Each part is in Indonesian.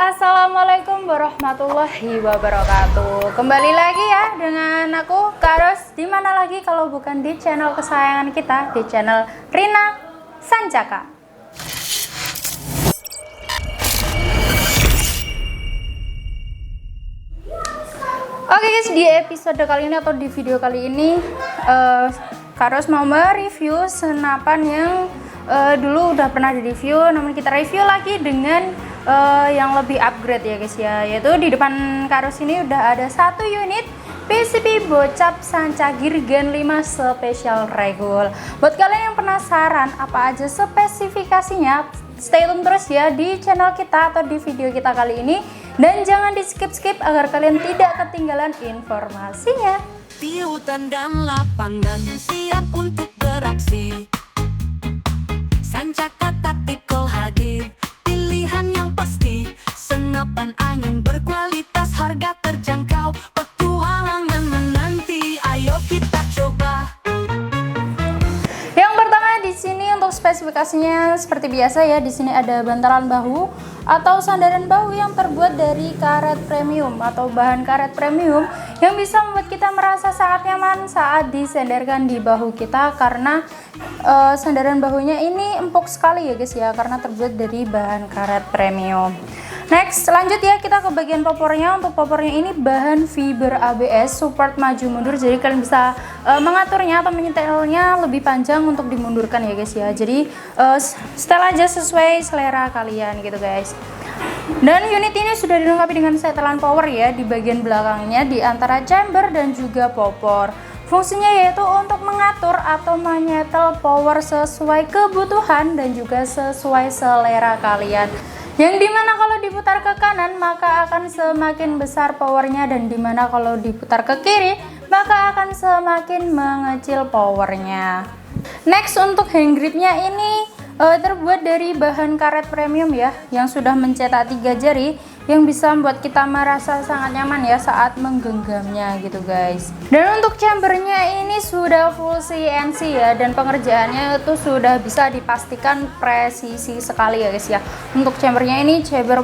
Assalamualaikum warahmatullahi wabarakatuh. Kembali lagi ya dengan aku Kak Ros. Dimana lagi kalau bukan di channel kesayangan kita, di channel Rina Sancaka. Oke guys, di episode kali ini atau di video kali ini Kak Ros mau mereview senapan yang dulu udah pernah di review, namun kita review lagi dengan yang lebih upgrade ya guys ya, yaitu di depan Kak Ros ini udah ada satu unit PCP Bocap Sancagir Gen 5 Special Regul. Buat kalian yang penasaran apa aja spesifikasinya, stay tune terus ya di channel kita atau di video kita kali ini, dan jangan di skip-skip agar kalian tidak ketinggalan informasinya. Di hutan dan lapangan siap untuk beraksi, Sancaka Tactical hadir, pilihan yang pasti. Senapan angin berkualitas, harga terjangkau, petualangan menanti, ayo kita coba. Yang pertama di sini untuk spesifikasinya seperti biasa ya, di sini ada bantalan bahu atau sandaran bahu yang terbuat dari karet premium atau bahan karet premium yang bisa membuat kita merasa sangat nyaman saat disandarkan di bahu kita, karena sandaran bahunya ini empuk sekali ya guys ya, karena terbuat dari bahan karet premium. Next, lanjut ya kita ke bagian popornya. Untuk popornya ini bahan fiber ABS support maju mundur, jadi kalian bisa mengaturnya atau menyetelnya lebih panjang untuk dimundurkan ya guys ya. Jadi setel aja sesuai selera kalian gitu guys. Dan unit ini sudah dilengkapi dengan setelan power ya di bagian belakangnya, di antara chamber dan juga popor. Fungsinya yaitu untuk mengatur atau menyetel power sesuai kebutuhan dan juga sesuai selera kalian. Yang dimana kalau diputar ke kanan maka akan semakin besar powernya, dan dimana kalau diputar ke kiri maka akan semakin mengecil powernya. Next, untuk hand gripnya ini terbuat dari bahan karet premium ya, yang sudah mencetak 3 jari, yang bisa membuat kita merasa sangat nyaman ya saat menggenggamnya gitu guys. Dan untuk chambernya ini sudah full CNC ya, dan pengerjaannya itu sudah bisa dipastikan presisi sekali ya guys ya. Untuk chambernya ini chamber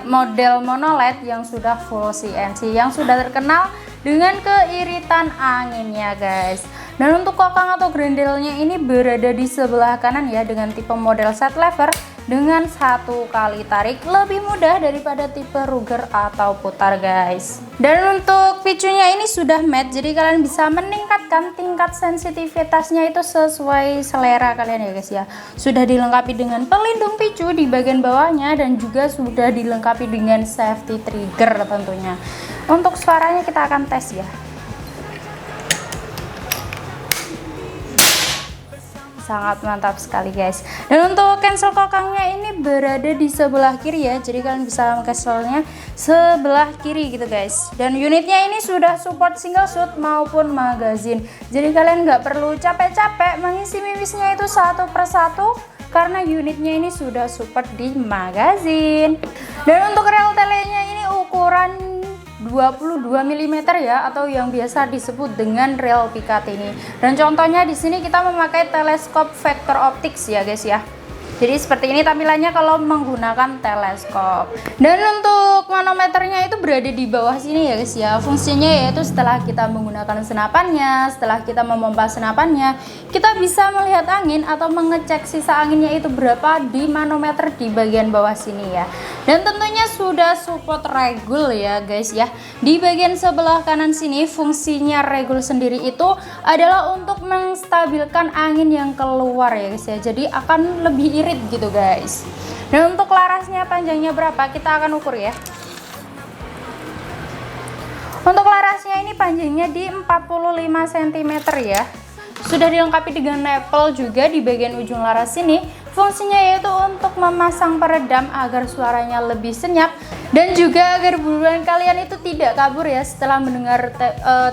model monoled yang sudah full CNC, yang sudah terkenal dengan keiritan anginnya guys. Dan untuk kokang atau grendelnya ini berada di sebelah kanan ya, dengan tipe model set lever dengan 1 kali tarik, lebih mudah daripada tipe Ruger atau putar guys. Dan untuk picunya ini sudah matte, jadi kalian bisa meningkatkan tingkat sensitivitasnya itu sesuai selera kalian ya guys ya. Sudah dilengkapi dengan pelindung picu di bagian bawahnya, dan juga sudah dilengkapi dengan safety trigger tentunya. Untuk suaranya kita akan tes ya. Sangat mantap sekali guys. Dan untuk cancel kokangnya ini berada di sebelah kiri ya, jadi kalian bisa cancelnya sebelah kiri gitu guys. Dan unitnya ini sudah support single shoot maupun magazine, jadi kalian nggak perlu capek-capek mengisi mimisnya itu satu persatu, karena unitnya ini sudah support di magazine. Dan untuk rel telenya ini ukuran 22 mm ya, atau yang biasa disebut dengan rel pikat ini. Dan contohnya di sini kita memakai teleskop vector optics ya guys ya. Jadi seperti ini tampilannya kalau menggunakan teleskop. Dan untuk manometernya itu berada di bawah sini ya guys ya. Fungsinya yaitu setelah kita menggunakan senapannya, setelah kita memompa senapannya, kita bisa melihat angin atau mengecek sisa anginnya itu berapa di manometer di bagian bawah sini ya. Dan tentunya sudah support regul ya guys ya. Di bagian sebelah kanan sini fungsinya regul sendiri itu adalah untuk menstabilkan angin yang keluar ya guys ya. Jadi akan lebih irit gitu guys. Dan untuk larasnya panjangnya berapa kita akan ukur ya. Untuk larasnya ini panjangnya di 45 cm ya. Sudah dilengkapi dengan nipple juga di bagian ujung laras ini. Fungsinya yaitu untuk memasang peredam agar suaranya lebih senyap, dan juga agar buruan kalian itu tidak kabur ya setelah mendengar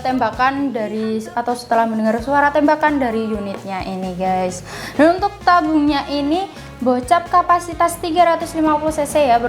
tembakan dari, atau setelah mendengar suara tembakan dari unitnya ini guys. Dan untuk tabungnya ini Bocap kapasitas 350 cc ya,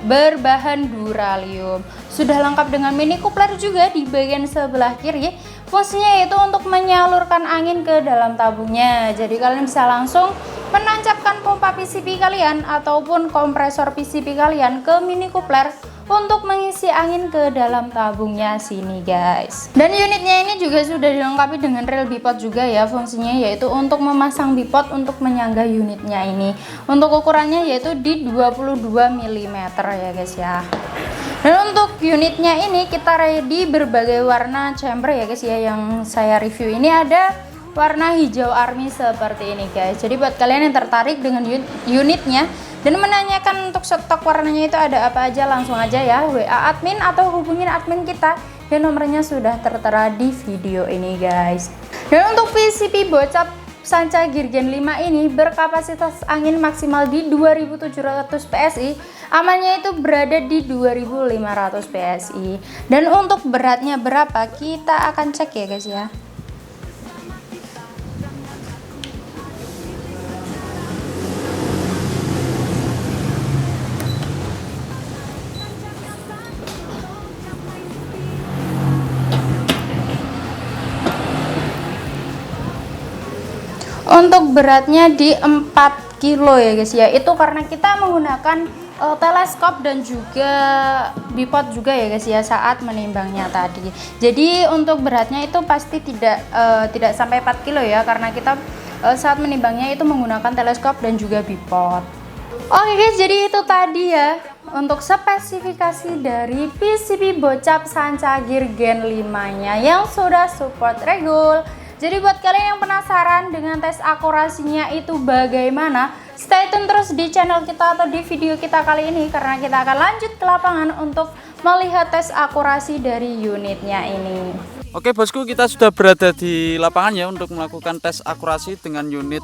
berbahan duralium. Sudah lengkap dengan mini coupler juga di bagian sebelah kiri. Fungsinya yaitu untuk menyalurkan angin ke dalam tabungnya. Jadi kalian bisa langsung menancapkan pompa PCP kalian ataupun kompresor PCP kalian ke mini coupler untuk mengisi angin ke dalam tabungnya sini guys. Dan unitnya ini juga sudah dilengkapi dengan rel bipod juga ya, fungsinya yaitu untuk memasang bipod untuk menyangga unitnya ini. Untuk ukurannya yaitu di 22 mm ya guys ya. Dan untuk unitnya ini kita ready berbagai warna chamber ya guys ya, yang saya review ini ada warna hijau army seperti ini guys. Jadi buat kalian yang tertarik dengan unitnya dan menanyakan untuk stok warnanya itu ada apa aja, langsung aja ya WA admin atau hubungin admin kita yang nomornya sudah tertera di video ini guys. Dan untuk PCP bocap Sanca Girgen 5 ini berkapasitas angin maksimal di 2700 PSI, amannya itu berada di 2500 PSI. Dan untuk beratnya berapa kita akan cek ya guys ya. Untuk beratnya di 4 kilo ya guys ya, itu karena kita menggunakan teleskop dan juga bipod juga ya guys ya saat menimbangnya tadi. Jadi untuk beratnya itu pasti tidak sampai 4 kilo ya, karena kita saat menimbangnya itu menggunakan teleskop dan juga bipod. Oke guys, jadi itu tadi ya untuk spesifikasi dari PCP bocap Sanca Girgen 5-nya yang sudah support regul. Jadi buat kalian yang penasaran dengan tes akurasinya itu bagaimana, stay tune terus di channel kita atau di video kita kali ini, karena kita akan lanjut ke lapangan untuk melihat tes akurasi dari unitnya ini. Oke bosku, kita sudah berada di lapangan ya untuk melakukan tes akurasi dengan unit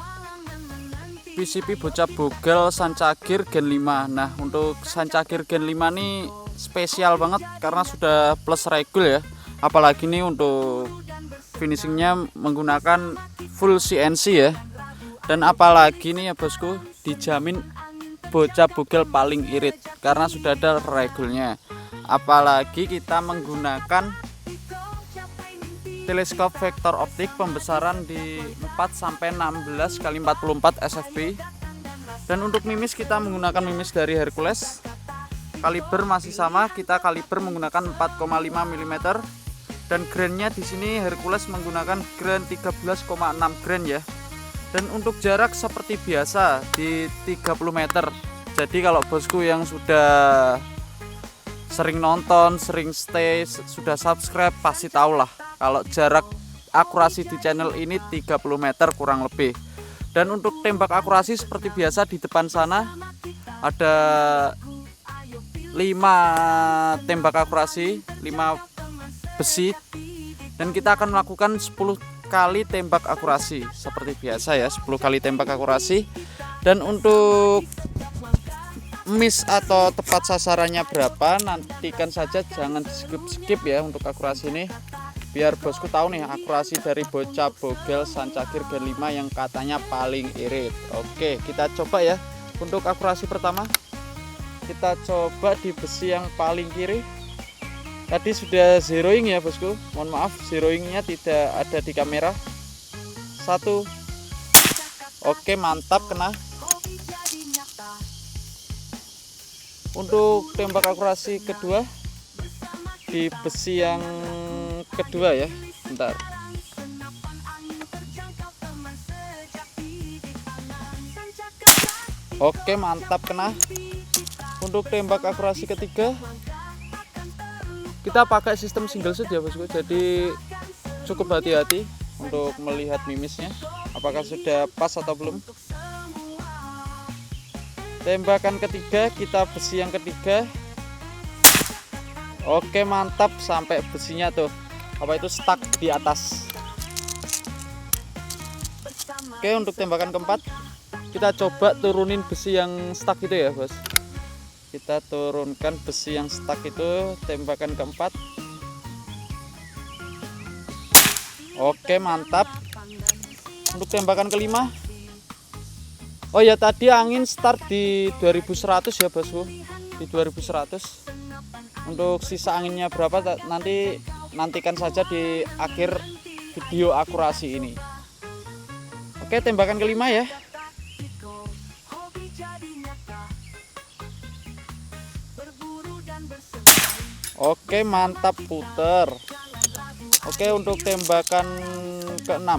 PCP bocap Bogel Sanca Girgen 5. Nah, untuk Sanca Girgen 5 ini spesial banget karena sudah plus regul ya. Apalagi nih untuk finishingnya menggunakan full CNC ya. Dan apalagi nih ya bosku, dijamin bocap Bogel paling irit karena sudah ada regulnya. Apalagi kita menggunakan teleskop vektor optik pembesaran di 4-16 x 44 SFP. Dan untuk mimis kita menggunakan mimis dari Hercules. Kaliber masih sama, kita kaliber menggunakan 4,5 mm. Dan grainnya di sini Hercules menggunakan grain 13,6 grain ya. Dan untuk jarak seperti biasa di 30 meter. Jadi kalau bosku yang sudah sering nonton, sering stay, sudah subscribe pasti tahu lah kalau jarak akurasi di channel ini 30 meter kurang lebih. Dan untuk tembak akurasi seperti biasa di depan sana ada 5 tembak akurasi, 5 besi, dan kita akan melakukan 10 kali tembak akurasi seperti biasa ya, 10 kali tembak akurasi. Dan untuk miss atau tepat sasarannya berapa, nantikan saja, jangan skip ya untuk akurasi ini, biar bosku tahu nih akurasi dari bocap Bogel Sanca Girgen 5 yang katanya paling irit. Oke, kita coba ya. Untuk akurasi pertama kita coba di besi yang paling kiri. Tadi sudah zeroing ya bosku, mohon maaf zeroingnya tidak ada di kamera. 1, oke mantap, kena. Untuk tembak akurasi kedua di besi yang kedua ya, bentar. Oke mantap, kena. Untuk tembak akurasi ketiga kita pakai sistem single shoot ya bosku, jadi cukup hati-hati untuk melihat mimisnya apakah sudah pas atau belum. Tembakan ketiga kita besi yang ketiga. Oke mantap, sampai besinya tuh apa itu stuck di atas. Oke, untuk tembakan keempat kita coba turunin besi yang stuck itu ya bos. Kita turunkan besi yang stuck itu, tembakan keempat. Oke mantap. Untuk tembakan kelima, oh ya tadi angin start di 2100 ya bosku, di 2100. Untuk sisa anginnya berapa nantikan saja di akhir video akurasi ini. Oke, tembakan kelima ya. Oke, mantap, puter. Oke, untuk tembakan ke-6.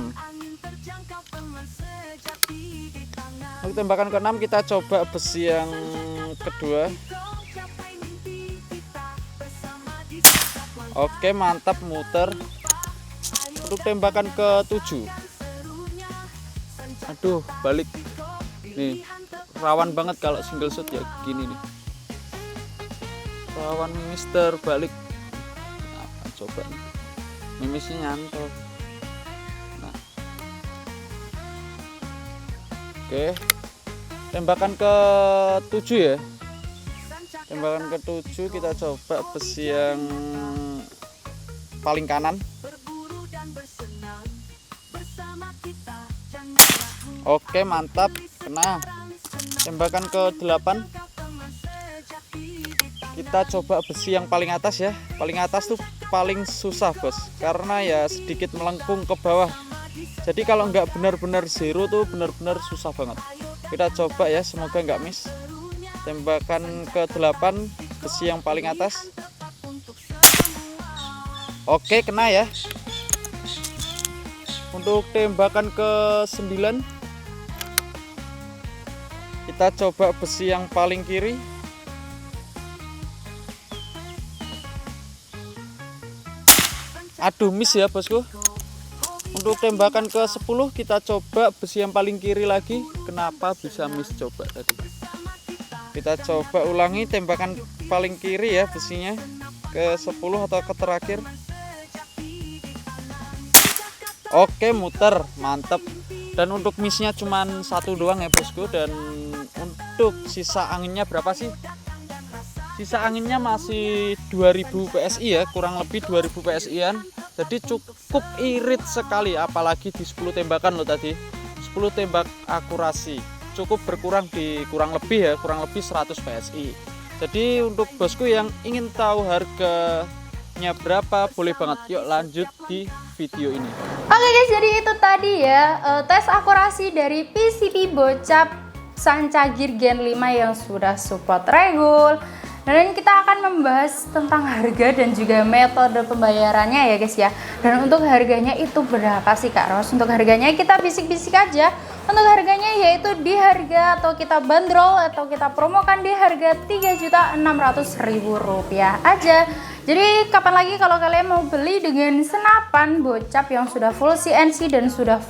Untuk tembakan ke-6 kita coba besi yang kedua. Oke, mantap, muter. Untuk tembakan ke-7. Aduh, balik. Nih, rawan banget kalau single shot ya gini nih. Rawan mister balik. Nah, coba nih. Mimisnya nyantol. Nah. Oke. Tembakan ke-7 ya. Tembakan ke-7 kita coba besi yang paling kanan. Oke, mantap, kena. Tembakan ke-8 kita coba besi yang paling atas ya. Paling atas tuh paling susah bos, karena ya sedikit melengkung ke bawah. Jadi kalau nggak benar-benar zero tuh benar-benar susah banget. Kita coba ya, semoga nggak miss. Tembakan ke-8 besi yang paling atas. Oke, kena ya. Untuk tembakan ke-9 kita coba besi yang paling kiri. Aduh, miss ya bosku. Untuk tembakan ke-10 kita coba besi yang paling kiri lagi. Kenapa bisa miss coba tadi? Kita coba ulangi tembakan paling kiri ya besinya. Ke-10 atau ke terakhir. Oke, muter, mantep. Dan untuk missnya cuman 1 doang ya bosku. Dan untuk sisa anginnya berapa sih? Sisa anginnya masih 2000 PSI ya, kurang lebih 2000 PSI-an. Jadi cukup irit sekali, apalagi di 10 tembakan loh tadi. 10 tembak akurasi. Cukup berkurang di kurang lebih ya, kurang lebih 100 PSI. Jadi untuk bosku yang ingin tahu harganya berapa, boleh banget. Yuk lanjut di video ini. Oke guys, jadi itu tadi ya tes akurasi dari PCB Bocap Sancagir Gen 5 yang sudah support regul. Dan kita akan membahas tentang harga dan juga metode pembayarannya ya guys ya. Dan untuk harganya itu berapa sih Kak Ros? Untuk harganya kita bisik-bisik aja. Untuk harganya yaitu di harga atau kita bandrol atau kita promokan di harga Rp3.600.000 aja. Jadi kapan lagi kalau kalian mau beli dengan senapan Bocap yang sudah full CNC dan sudah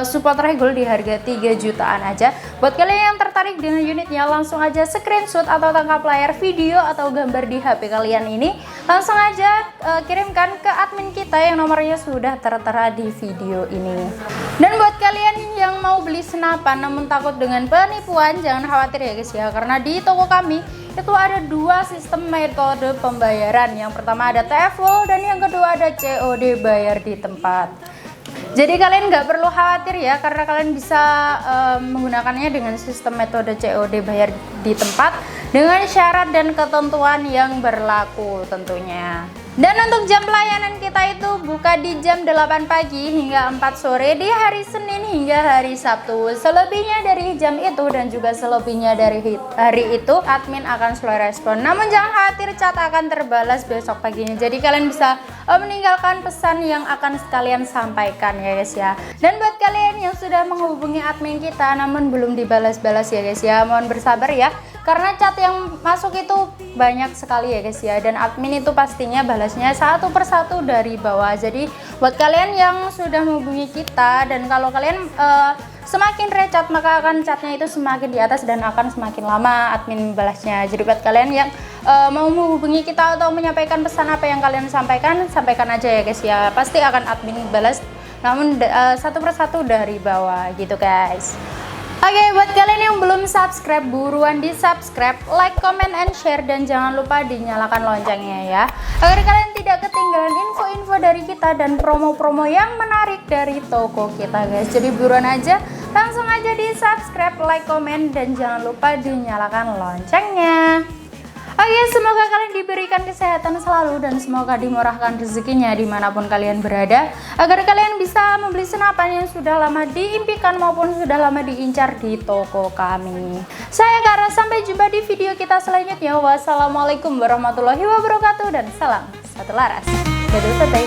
support regul di harga 3 jutaan aja. Buat kalian yang tertarik dengan unitnya, langsung aja screenshot atau tangkap layar video atau gambar di HP kalian ini, langsung aja kirimkan ke admin kita yang nomornya sudah tertera di video ini. Dan buat kalian yang mau beli senapan namun takut dengan penipuan, jangan khawatir ya guys ya, karena di toko kami itu ada 2 sistem metode pembayaran. Yang pertama ada TFL dan yang kedua ada COD bayar di tempat. Jadi kalian nggak perlu khawatir ya, karena kalian bisa menggunakannya dengan sistem metode COD bayar di tempat dengan syarat dan ketentuan yang berlaku tentunya. Dan untuk jam pelayanan kita itu buka di jam 8 pagi hingga 4 sore di hari Senin hingga hari Sabtu. Selebihnya dari jam itu dan juga selebihnya dari hari itu admin akan slow respon. Namun jangan khawatir, chat akan terbalas besok paginya. Jadi kalian bisa meninggalkan pesan yang akan sekalian sampaikan ya guys ya. Dan buat kalian yang sudah menghubungi admin kita namun belum dibalas-balas ya guys ya, mohon bersabar ya. Karena chat yang masuk itu banyak sekali ya guys ya, dan admin itu pastinya balasnya satu persatu dari bawah. Jadi buat kalian yang sudah menghubungi kita, dan kalau kalian semakin recat maka akan chatnya itu semakin di atas dan akan semakin lama admin balasnya. Jadi buat kalian yang mau menghubungi kita atau menyampaikan pesan apa yang kalian sampaikan, sampaikan aja ya guys ya, pasti akan admin balas, namun satu persatu dari bawah gitu guys. Oke, buat kalian yang belum subscribe, buruan di subscribe, like, comment, and share, dan jangan lupa dinyalakan loncengnya ya, agar kalian tidak ketinggalan info-info dari kita dan promo-promo yang menarik dari toko kita guys. Jadi buruan aja, langsung aja di subscribe, like, comment, dan jangan lupa dinyalakan loncengnya. Oke, semoga kalian diberikan kesehatan selalu dan semoga dimurahkan rezekinya dimanapun kalian berada, agar kalian bisa membeli senapan yang sudah lama diimpikan maupun sudah lama diincar di toko kami. Saya Kara, sampai jumpa di video kita selanjutnya. Wassalamualaikum warahmatullahi wabarakatuh dan salam satu laras. Dadah santai.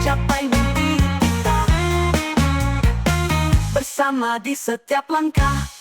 Capai mimpi kita bersama di setiap langkah.